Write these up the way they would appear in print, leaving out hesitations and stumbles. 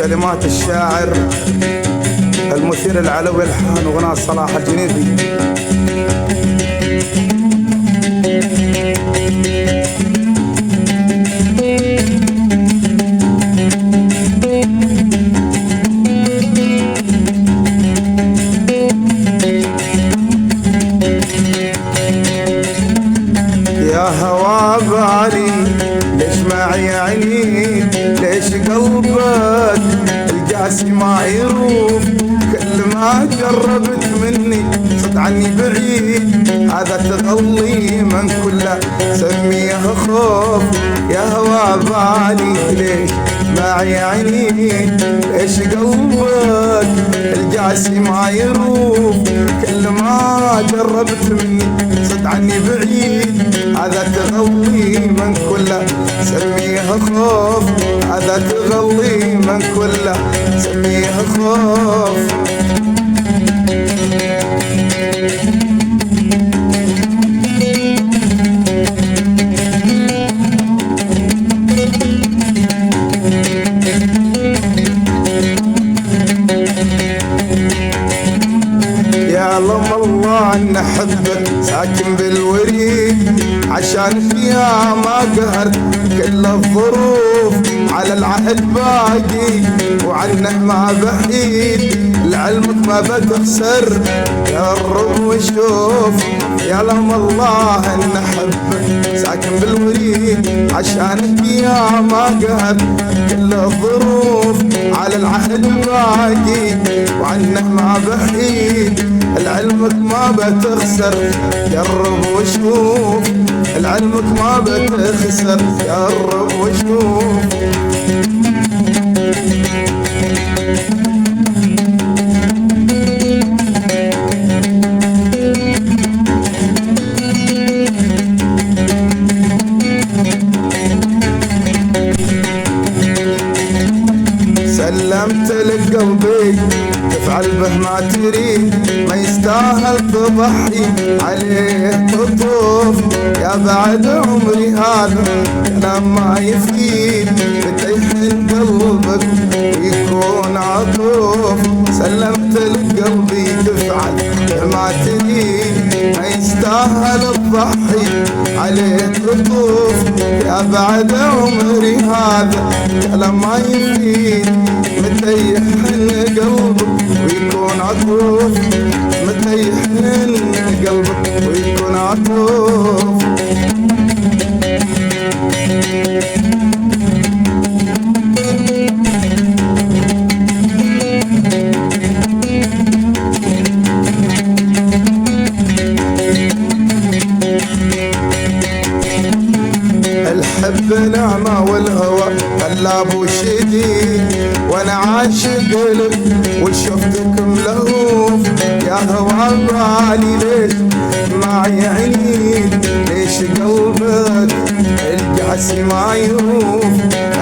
كلمات الشاعر المثير العلوي الحان وغناء صلاح الجنيدي. يا هوا بالي ليش معي عيني، ليش قلبك القاسي ما يروف، كل ما جربت مني صد عني بعيد، هذا تغلي من كله سميه خوف. يا هوا بالي ليش معي عيني، ليش قلبك القاسي ما يروف، كل ما جربت مني صد عني بعيد، هذا تغلي من كله سميه خوف، هذا تغلي من كله سميه خوف. يعلم الله ان احبك ساكن بالوريد، عشان فيها ما قهرت كل الظروف، على العهد باقي وعنه ما بحيد، لعلمك ما بتخسر جرب وشوف. يعلم الله ان احبك ساكن بالوريد، عشان فيها ما قهرت كل الظروف، على العهد باقي وعنه ما بحيد، لعلمك ما بتخسر جرب وشوف، لعلمك ما بتخسر جرب وشوف. سلمت لك قلبي تفعل به ما تريد، ما يستاهل تضحي عليه تطوف، يا بعد عمري هذا كلام ما يفيد، بتيحن قلبك ويكون عطوف. سلمت لك قلبي تفعل به ما تريد، ما يستاهل تضحي عليه تطوف، يا بعد عمري هذا كلام ما يفيد، متيحن قلبك ويكون عطوف، متيحن قلبك ويكون عطوف. الحب نعمة والهوى قلاب وشديد، وانا عاشق لك وشفتك ملهوف، يا هوا بالي ليش معي عنيد، ليش قلبك القاسي ما يروف.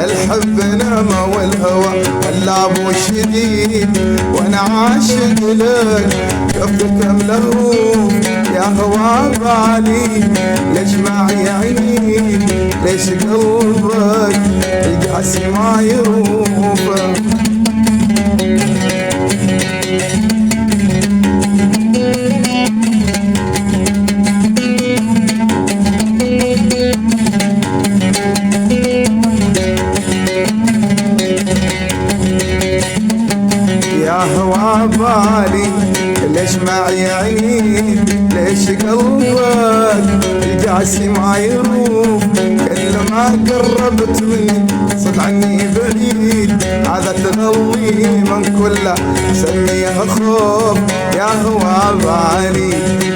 الحب نعمة والهوى قلاب وشديد، وانا عاشق لك شفتك ملهوف، يا هوا بالي ليش معي عينيك، ليش قلبك القاسي ما يروف. يا هوا بالي ليش معي عينيك، ليش قلبك القاسي ما يروف، كل ما قربت مني صد عني بعيد، هذا تغلي من كله سميه خوف. يا هوا بالي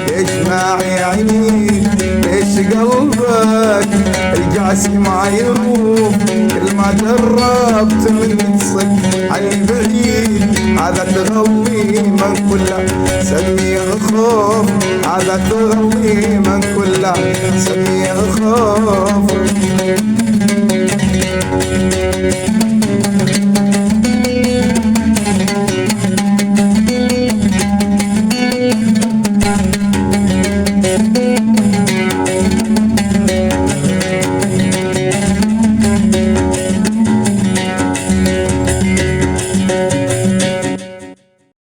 ليش معي عينيك، ليش قلبك القاسي ما يروف، كل ما قربت مني تصد عني بعيد، هذا تغلي من كله سميه خوف، هذا تغلي من كله سميه خوف.